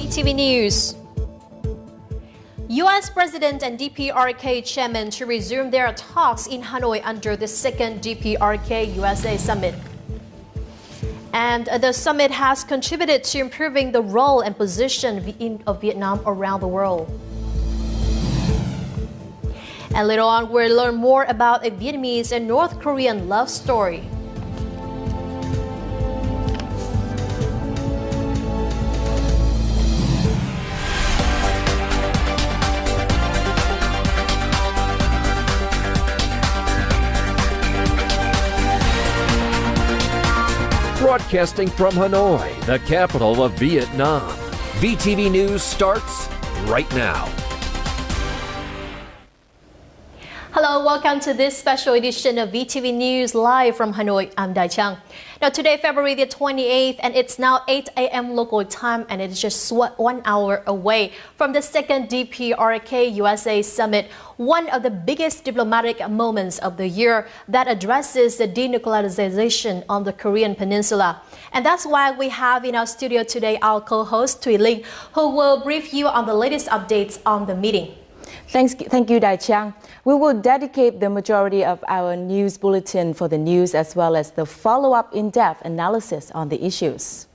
VTV News. U.S. President and DPRK chairman to resume their talks in Hanoi under the second DPRK-USA summit. And the summit has contributed to improving the role and position of Vietnam around the world. And later on, we'll learn more about a Vietnamese and North Korean love story. Broadcasting from Hanoi, the capital of Vietnam. VTV News starts right now. Hello, welcome to this special edition of VTV News live from Hanoi. I'm Dai Chang. Now today, February the 28th, and it's now 8 a.m. local time, and it's just 1 hour away from the second DPRK-USA summit, one of the biggest diplomatic moments of the year that addresses the denuclearization on the Korean Peninsula. And that's why we have in our studio today our co-host Thùy Linh, who will brief you on the latest updates on the meeting. Thank you, Dai Chang. We will dedicate the majority of our news bulletin for the news as well as the follow-up in-depth analysis on the issues.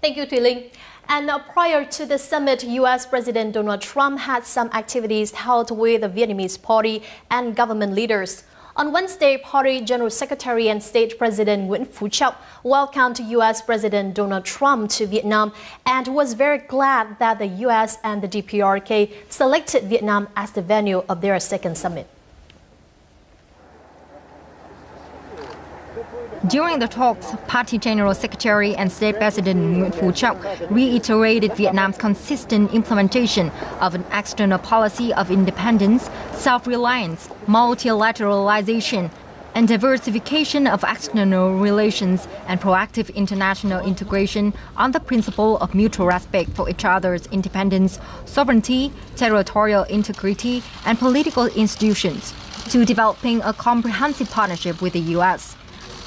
Thank you, Thùy Linh. And prior to the summit, U.S. President Donald Trump had some activities held with the Vietnamese party and government leaders. On Wednesday, Party General Secretary and State President Nguyễn Phú Trọng welcomed U.S. President Donald Trump to Vietnam and was very glad that the U.S. and the DPRK selected Vietnam as the venue of their second summit. During the talks, Party General Secretary and State President Nguyễn Phú Trọng reiterated Vietnam's consistent implementation of an external policy of independence, self-reliance, multilateralization, and diversification of external relations and proactive international integration on the principle of mutual respect for each other's independence, sovereignty, territorial integrity, and political institutions, to developing a comprehensive partnership with the U.S.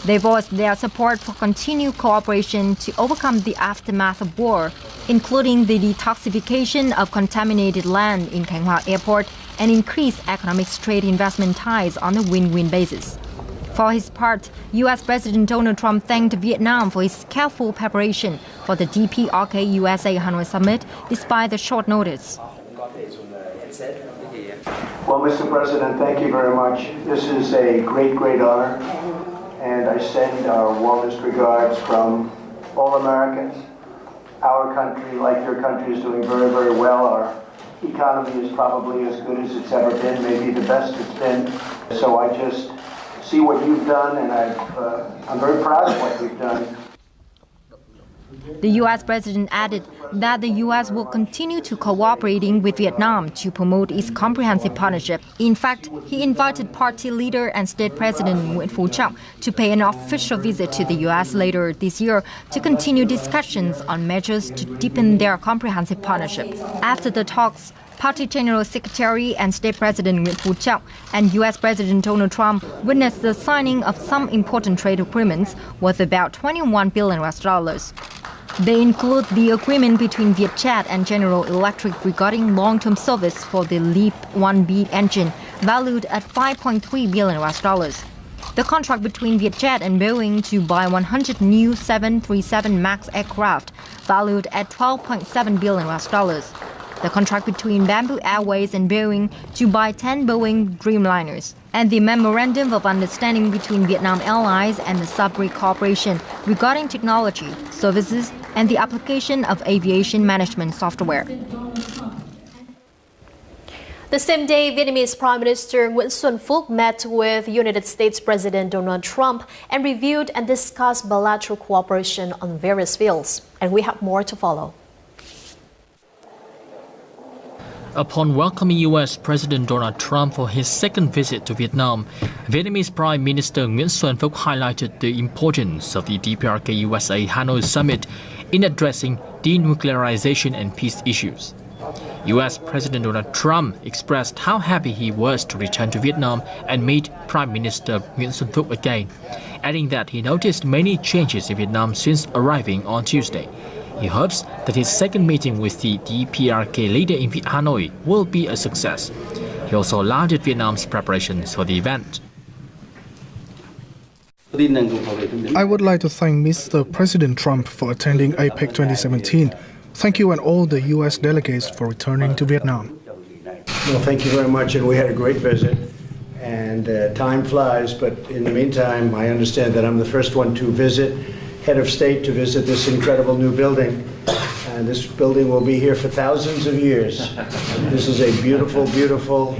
They voiced their support for continued cooperation to overcome the aftermath of war, including the detoxification of contaminated land in Cang Hoa Airport and increased economic trade investment ties on a win-win basis. For his part, U.S. President Donald Trump thanked Vietnam for its careful preparation for the DPRK-USA Hanoi summit despite the short notice. Well, Mr. President, thank you very much. This is a great honor. And I send our warmest regards from all Americans. Our country, like your country, is doing very well. Our economy is probably as good as it's ever been, maybe the best it's been. So I just see what you've done, and I'm very proud of what you've done. The U.S. President added that the U.S. will continue to cooperating with Vietnam to promote its comprehensive partnership. In fact, he invited party leader and State President Nguyễn Phú Trọng to pay an official visit to the U.S. later this year to continue discussions on measures to deepen their comprehensive partnership. After the talks, Party General Secretary and State President Nguyễn Phú Trọng and U.S. President Donald Trump witnessed the signing of some important trade agreements worth about $21 billion. They include the agreement between Vietjet and General Electric regarding long-term service for the LEAP-1B engine, valued at $5.3 billion. The contract between Vietjet and Boeing to buy 100 new 737 MAX aircraft, valued at $12.7 billion. The contract between Bamboo Airways and Boeing to buy 10 Boeing Dreamliners, and the Memorandum of Understanding between Vietnam Airlines and the Sudbury Corporation regarding technology, services, and the application of aviation management software. The same day, Vietnamese Prime Minister Nguyễn Xuân Phúc met with United States President Donald Trump and reviewed and discussed bilateral cooperation on various fields. And we have more to follow. Upon welcoming U.S. President Donald Trump for his second visit to Vietnam, Vietnamese Prime Minister Nguyễn Xuân Phúc highlighted the importance of the DPRK-USA Hanoi summit in addressing denuclearization and peace issues. U.S. President Donald Trump expressed how happy he was to return to Vietnam and meet Prime Minister Nguyễn Xuân Phúc again, adding that he noticed many changes in Vietnam since arriving on Tuesday. He hopes that his second meeting with the DPRK leader in Hanoi will be a success. He also lauded Vietnam's preparations for the event. I would like to thank Mr. President Trump for attending APEC 2017. Thank you and all the U.S. delegates for returning to Vietnam. Well, thank you very much, and we had a great visit. And time flies, but in the meantime, I understand that I'm the first one to visit, head of state to visit this incredible new building. And this building will be here for thousands of years. This is a beautiful, beautiful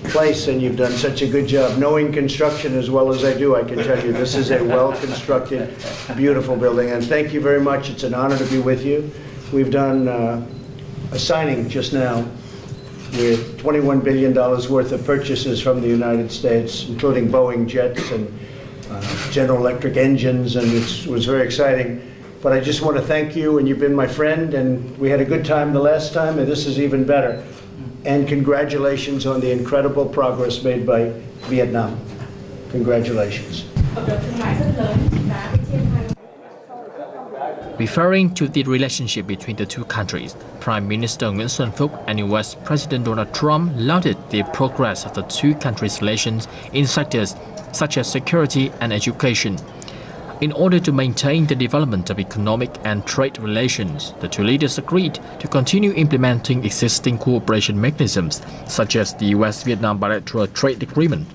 place, and you've done such a good job. Knowing construction as well as I do, I can tell you this is a well-constructed, beautiful building. And thank you very much. It's an honor to be with you. We've done a signing just now with $21 billion worth of purchases from the United States, including Boeing jets and General Electric engines, and it was very exciting. But I just want to thank you, and you've been my friend, and we had a good time the last time, and this is even better. And congratulations on the incredible progress made by Vietnam. Congratulations. Referring to the relationship between the two countries, Prime Minister Nguyễn Xuân Phúc and US President Donald Trump lauded the progress of the two countries' relations in sectors such as security and education. In order to maintain the development of economic and trade relations, the two leaders agreed to continue implementing existing cooperation mechanisms, such as the US-Vietnam bilateral trade agreement.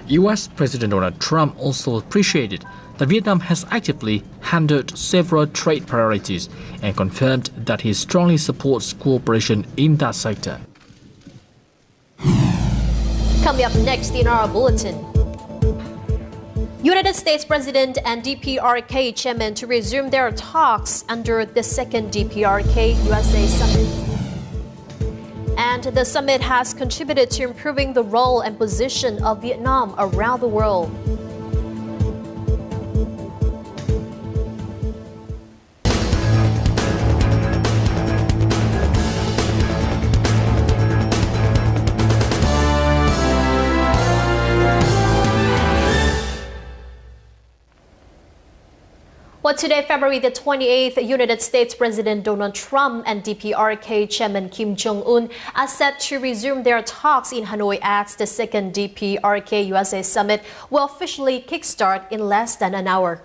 US President Donald Trump also appreciated that Vietnam has actively handled several trade priorities and confirmed that he strongly supports cooperation in that sector. Coming up next in our bulletin, United States President and DPRK chairman to resume their talks under the second DPRK USA summit. And the summit has contributed to improving the role and position of Vietnam around the world. Well, today, February the 28th, United States President Donald Trump and DPRK Chairman Kim Jong-un are set to resume their talks in Hanoi as the second DPRK USA summit will officially kickstart in less than an hour.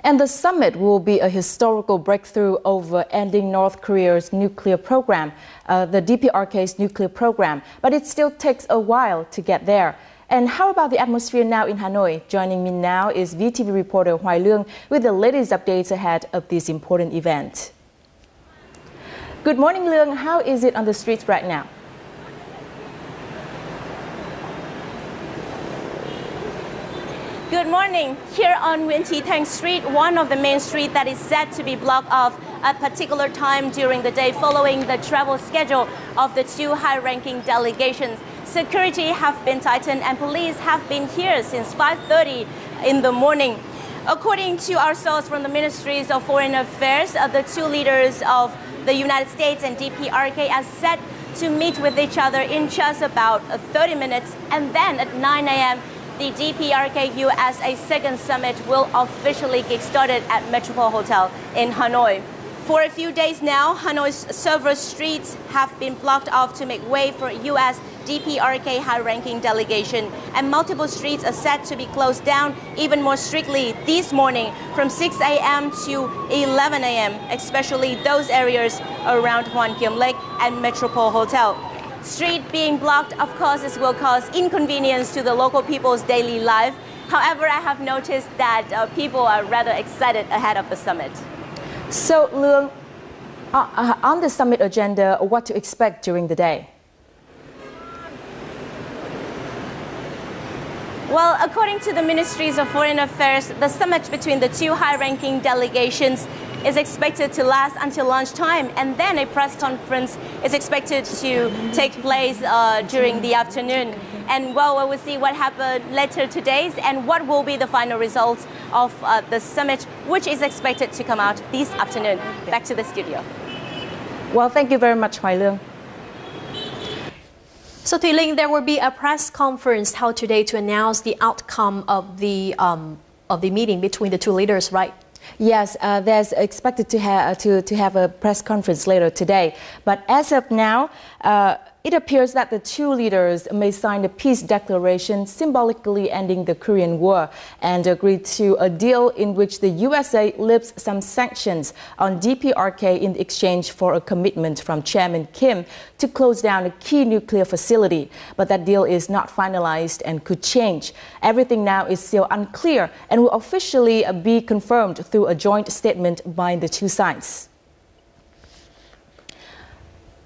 And the summit will be a historical breakthrough over ending North Korea's nuclear program, the DPRK's nuclear program, but it still takes a while to get there. And how about the atmosphere now in Hanoi? Joining me now is VTV reporter Hoài Lương with the latest updates ahead of this important event. Good morning, Lương. How is it on the streets right now? Good morning. Here on Nguyen Thi Thanh Street, one of the main streets that is set to be blocked off at particular time during the day following the travel schedule of the two high-ranking delegations. Security have been tightened and police have been here since 5:30 in the morning. According to our source from the Ministries of Foreign Affairs, the two leaders of the United States and DPRK are set to meet with each other in just about 30 minutes, and then at 9 a.m. the DPRK USA second summit will officially get started at Metropole Hotel in Hanoi. For a few days now, Hanoi's several streets have been blocked off to make way for U.S. DPRK high-ranking delegation, and multiple streets are set to be closed down even more strictly this morning from 6 a.m. to 11 a.m., especially those areas around Hoan Kiem Lake and Metropole Hotel. Street being blocked, of course, this will cause inconvenience to the local people's daily life. However, I have noticed that people are rather excited ahead of the summit. So, Lương, on the summit agenda, what to expect during the day? Well, according to the Ministries of Foreign Affairs, the summit between the two high-ranking delegations is expected to last until lunchtime, and then a press conference is expected to take place during the afternoon. And well, we will see what happened later today and what will be the final results of the summit, which is expected to come out this afternoon. Back to the studio. Well, thank you very much, Hoài Lương. So, Thùy Linh, there will be a press conference held today to announce the outcome of the meeting between the two leaders, right? Yes, there's expected to have a press conference later today. But as of now, it appears that the two leaders may sign a peace declaration symbolically ending the Korean War and agree to a deal in which the USA lifts some sanctions on DPRK in exchange for a commitment from Chairman Kim to close down a key nuclear facility. But that deal is not finalized and could change. Everything now is still unclear and will officially be confirmed through a joint statement by the two sides.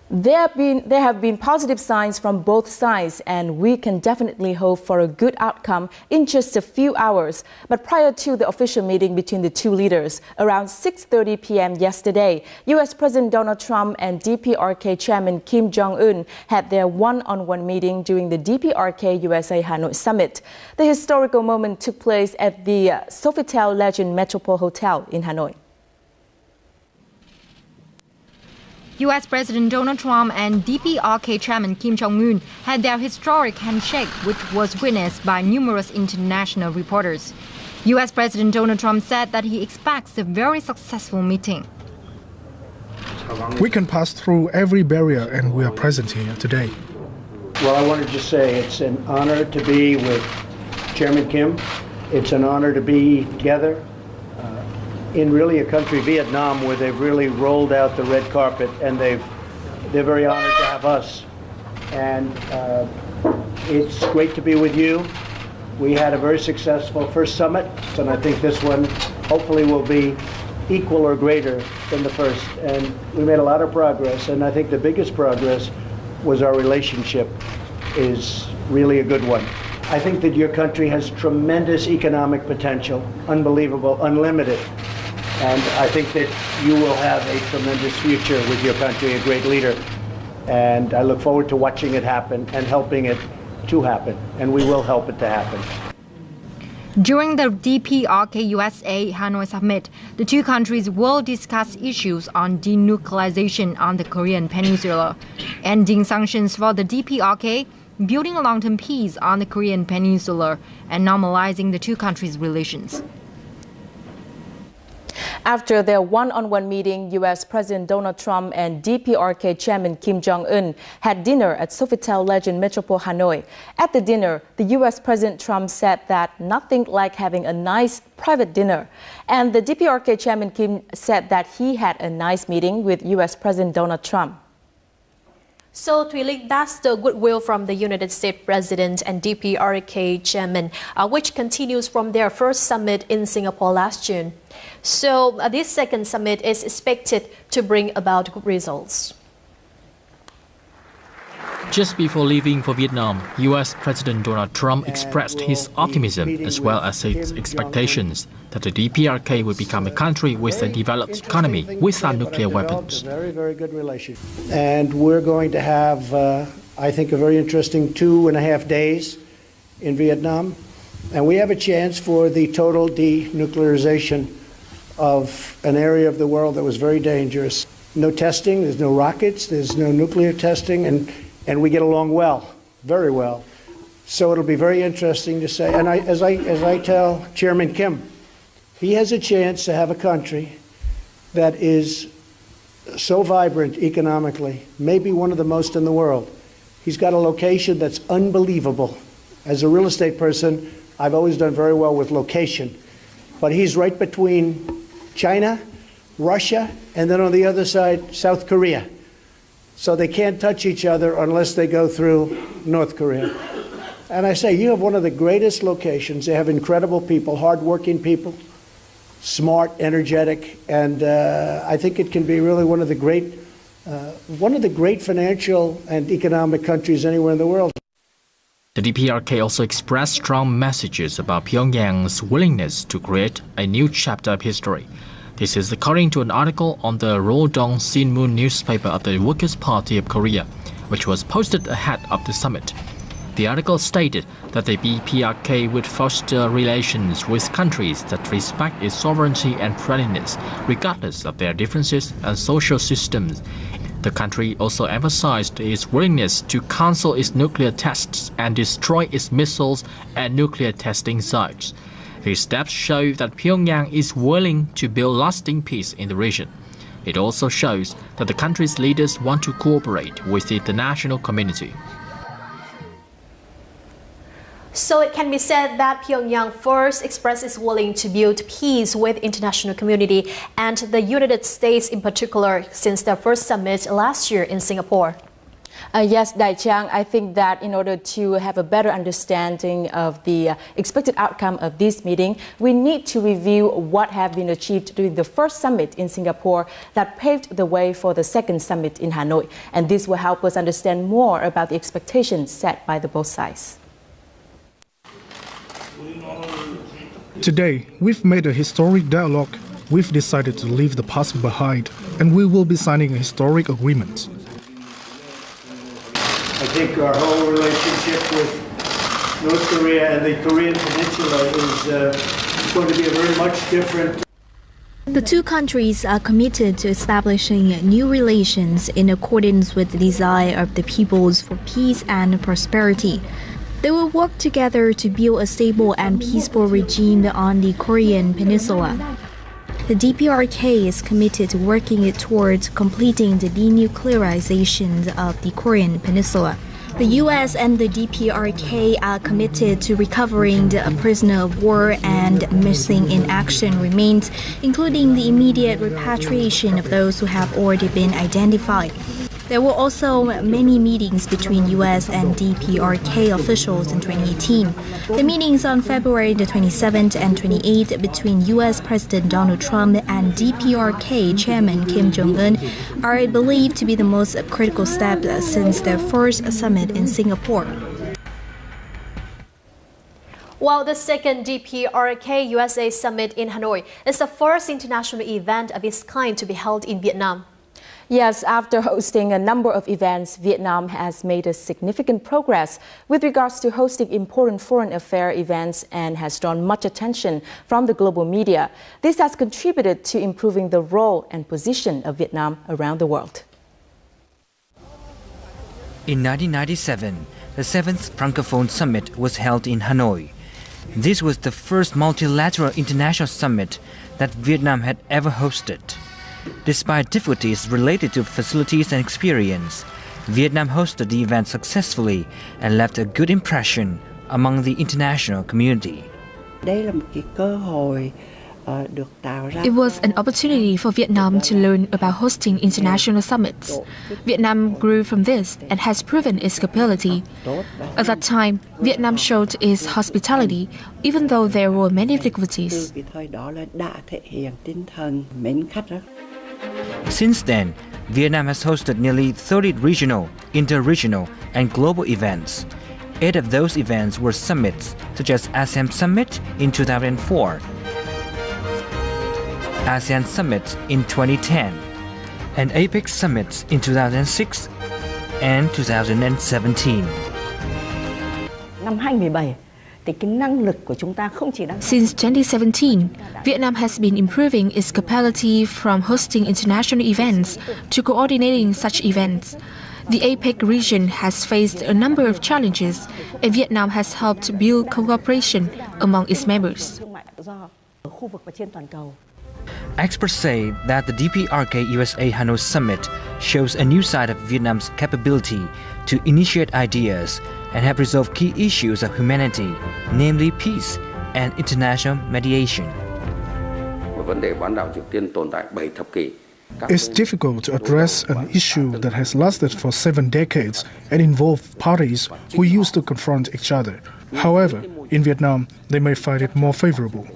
There have been positive signs from both sides, and we can definitely hope for a good outcome in just a few hours. But prior to the official meeting between the two leaders, around 6:30 p.m. yesterday, U.S. President Donald Trump and DPRK Chairman Kim Jong-un had their one-on-one meeting during the DPRK USA Hanoi Summit. The historical moment took place at the Sofitel Legend Metropole Hotel in Hanoi. U.S. President Donald Trump and DPRK Chairman Kim Jong-un had their historic handshake, which was witnessed by numerous international reporters. U.S. President Donald Trump said that he expects a very successful meeting. We can pass through every barrier and we are present here today. Well, I want to just say it's an honor to be with Chairman Kim. It's an honor to be together in really a country, Vietnam, where they've really rolled out the red carpet, and they're very honored to have us. And it's great to be with you. We had a very successful first summit, and I think this one hopefully will be equal or greater than the first. And we made a lot of progress, and I think the biggest progress was our relationship is really a good one. I think that your country has tremendous economic potential, unbelievable, unlimited. And I think that you will have a tremendous future with your country, a great leader. And I look forward to watching it happen and helping it to happen. And we will help it to happen. During the DPRK USA Hanoi Summit, the two countries will discuss issues on denuclearization on the Korean Peninsula, ending sanctions for the DPRK, building a long-term peace on the Korean Peninsula, and normalizing the two countries' relations. After their one-on-one meeting, U.S. President Donald Trump and DPRK Chairman Kim Jong-un had dinner at Sofitel Legend Metropole Hanoi. At the dinner, the U.S. President Trump said that nothing like having a nice private dinner. And the DPRK Chairman Kim said that he had a nice meeting with U.S. President Donald Trump. So, Thuy-Linh, that's the goodwill from the United States President and DPRK Chairman, which continues from their first summit in Singapore last June. So, this second summit is expected to bring about good results. Just before leaving for Vietnam, U.S. President Donald Trump expressed his optimism as well as his expectations that the DPRK would become a country with a developed economy without nuclear weapons. Very, very good relationship. And we're going to have, I think, a very interesting 2.5 days in Vietnam. And we have a chance for the total denuclearization of an area of the world that was very dangerous. No testing, there's no rockets, there's no nuclear testing, and we get along well, very well. So it'll be very interesting to say, and as I tell Chairman Kim, he has a chance to have a country that is so vibrant economically, maybe one of the most in the world. He's got a location that's unbelievable. As a real estate person, I've always done very well with location. But he's right between China, Russia, and then on the other side, South Korea. So they can't touch each other unless they go through North Korea. And I say, you have one of the greatest locations. They have incredible people, hardworking people, smart, energetic, and I think it can be really one of the great financial and economic countries anywhere in the world. The DPRK also expressed strong messages about Pyongyang's willingness to create a new chapter of history. This is according to an article on the Rodong Sinmun newspaper of the Workers' Party of Korea, which was posted ahead of the summit. The article stated that the DPRK would foster relations with countries that respect its sovereignty and friendliness, regardless of their differences and social systems. The country also emphasized its willingness to cancel its nuclear tests and destroy its missiles and nuclear testing sites. His steps show that Pyongyang is willing to build lasting peace in the region. It also shows that the country's leaders want to cooperate with the international community. So it can be said that Pyongyang first expressed its willing to build peace with international community and the United States in particular since their first summit last year in Singapore. Yes, Dai Chiang, I think that in order to have a better understanding of the expected outcome of this meeting, we need to review what have been achieved during the first summit in Singapore that paved the way for the second summit in Hanoi. And this will help us understand more about the expectations set by the both sides. Today, we've made a historic dialogue. We've decided to leave the past behind, and we will be signing a historic agreement. I think our whole relationship with North Korea and the Korean Peninsula is going to be a very much different. The two countries are committed to establishing new relations in accordance with the desire of the peoples for peace and prosperity. They will work together to build a stable and peaceful regime on the Korean Peninsula. The DPRK is committed to working towards completing the denuclearization of the Korean Peninsula. The U.S. and the DPRK are committed to recovering the prisoner of war and missing in action remains, including the immediate repatriation of those who have already been identified. There were also many meetings between U.S. and DPRK officials in 2018. The meetings on February the 27th and 28th between U.S. President Donald Trump and DPRK Chairman Kim Jong-un are believed to be the most critical step since their first summit in Singapore. While the second DPRK USA Summit in Hanoi is the first international event of its kind to be held in Vietnam. Yes, after hosting a number of events, Vietnam has made a significant progress with regards to hosting important foreign affairs events and has drawn much attention from the global media. This has contributed to improving the role and position of Vietnam around the world. In 1997, the 7th Francophone Summit was held in Hanoi. This was the first multilateral international summit that Vietnam had ever hosted. Despite difficulties related to facilities and experience, Vietnam hosted the event successfully and left a good impression among the international community. It was an opportunity for Vietnam to learn about hosting international summits. Vietnam grew from this and has proven its capability. At that time, Vietnam showed its hospitality, even though there were many difficulties. Since then, Vietnam has hosted nearly 30 regional, inter-regional, and global events. 8 of those events were summits, such as ASEAN Summit in 2004, ASEAN Summit in 2010, and APEC Summits in 2006 and 2017. Since 2017, Vietnam has been improving its capacity from hosting international events to coordinating such events. The APEC region has faced a number of challenges, and Vietnam has helped build cooperation among its members. Experts say that the DPRK USA Hanoi Summit shows a new side of Vietnam's capability to initiate ideas and have resolved key issues of humanity, namely peace and international mediation. It's difficult to address an issue that has lasted for 7 decades and involved parties who used to confront each other. However, in Vietnam, they may find it more favorable.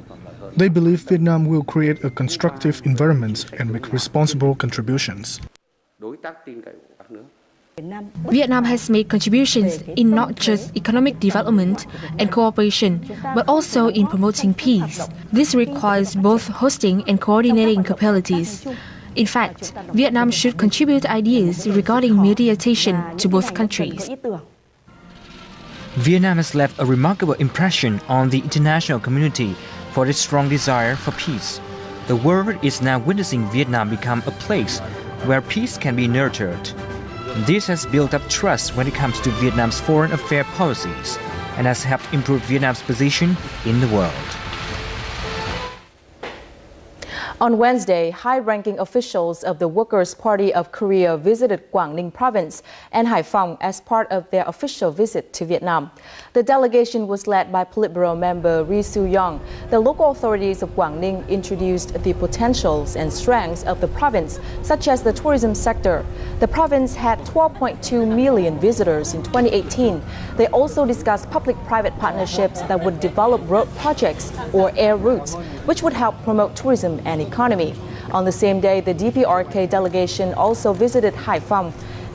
They believe Vietnam will create a constructive environment and make responsible contributions. Vietnam has made contributions in not just economic development and cooperation, but also in promoting peace. This requires both hosting and coordinating capabilities. In fact, Vietnam should contribute ideas regarding mediation to both countries. Vietnam has left a remarkable impression on the international community for its strong desire for peace. The world is now witnessing Vietnam become a place where peace can be nurtured. This has built up trust when it comes to Vietnam's foreign affairs policies and has helped improve Vietnam's position in the world. On Wednesday, high-ranking officials of the Workers' Party of Korea visited Quảng Ninh province and Haiphong as part of their official visit to Vietnam. The delegation was led by Politburo member Ri Soo-young. The local authorities of Quảng Ninh introduced the potentials and strengths of the province, such as the tourism sector. The province had 12.2 million visitors in 2018. They also discussed public-private partnerships that would develop road projects or air routes, which would help promote tourism and economy. On the same day, the DPRK delegation also visited Haiphong.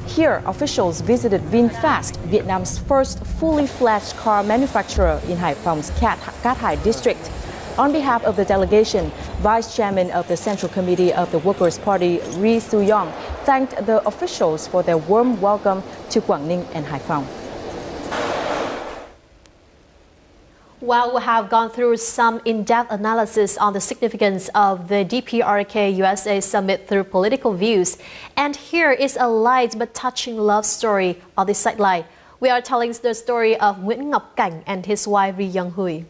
Here, officials visited VinFast, Vietnam's first fully-fledged car manufacturer in Haiphong's Cát Hải district. On behalf of the delegation, Vice Chairman of the Central Committee of the Workers' Party, Ri Soo-young, thanked the officials for their warm welcome to Quảng Ninh and Haiphong. Well, we have gone through some in-depth analysis on the significance of the DPRK USA Summit through political views. And here is a light but touching love story on the sideline. We are telling the story of Nguyễn Ngọc Cảnh and his wife Ri Young Hui.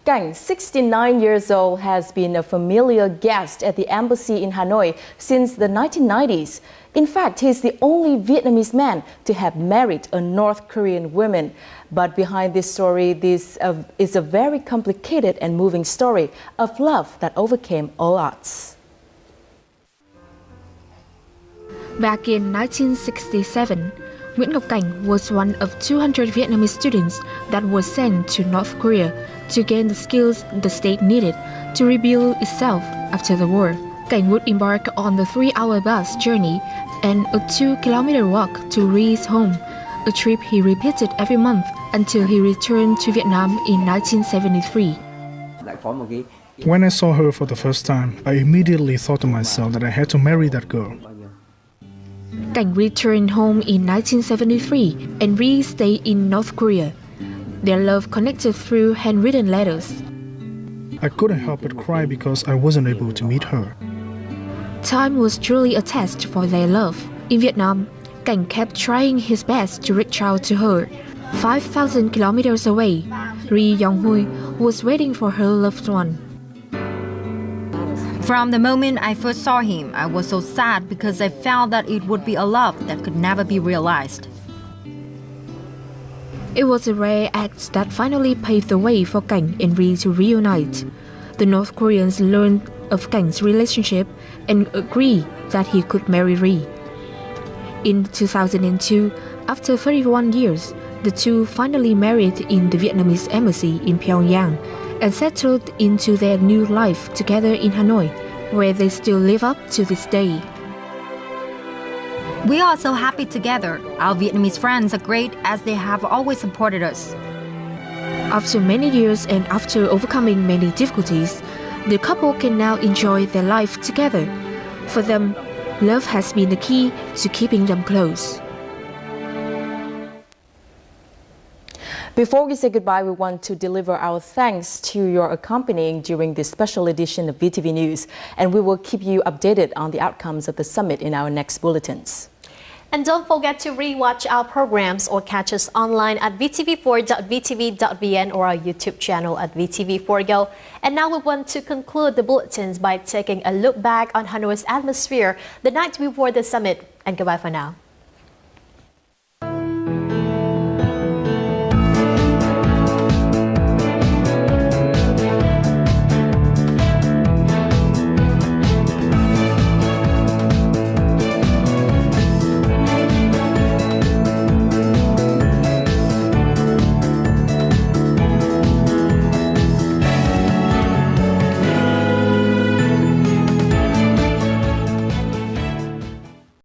Cảnh, 69 years old, has been a familiar guest at the embassy in Hanoi since the 1990s. In fact, he's the only Vietnamese man to have married a North Korean woman. But behind this story, this is a very complicated and moving story of love that overcame all odds. Back in 1967, Nguyễn Ngọc Cảnh was one of 200 Vietnamese students that were sent to North Korea to gain the skills the state needed to rebuild itself after the war. Cảnh would embark on the 3-hour bus journey and a 2-kilometer walk to Ri's home, a trip he repeated every month until he returned to Vietnam in 1973. When I saw her for the first time, I immediately thought to myself that I had to marry that girl. Cảnh returned home in 1973 and Ri stayed in North Korea. Their love connected through handwritten letters. I couldn't help but cry because I wasn't able to meet her. Time was truly a test for their love. In Vietnam, Cảnh kept trying his best to reach out to her. 5,000 kilometers away, Ri Young Hui was waiting for her loved one. From the moment I first saw him, I was so sad because I felt that it would be a love that could never be realized. It was a rare act that finally paved the way for Cảnh and Ri to reunite. The North Koreans learned of Cảnh relationship and agreed that he could marry Ri. In 2002, after 31 years, the two finally married in the Vietnamese embassy in Pyongyang and settled into their new life together in Hanoi, where they still live up to this day. We are so happy together. Our Vietnamese friends are great as they have always supported us. After many years and after overcoming many difficulties, the couple can now enjoy their life together. For them, love has been the key to keeping them close. Before we say goodbye, we want to deliver our thanks to your accompanying during this special edition of VTV News, and we will keep you updated on the outcomes of the summit in our next bulletins. And don't forget to rewatch our programs or catch us online at vtv4.vtv.vn or our YouTube channel at VTV4Go. And now we want to conclude the bulletins by taking a look back on Hanoi's atmosphere the night before the summit. And goodbye for now.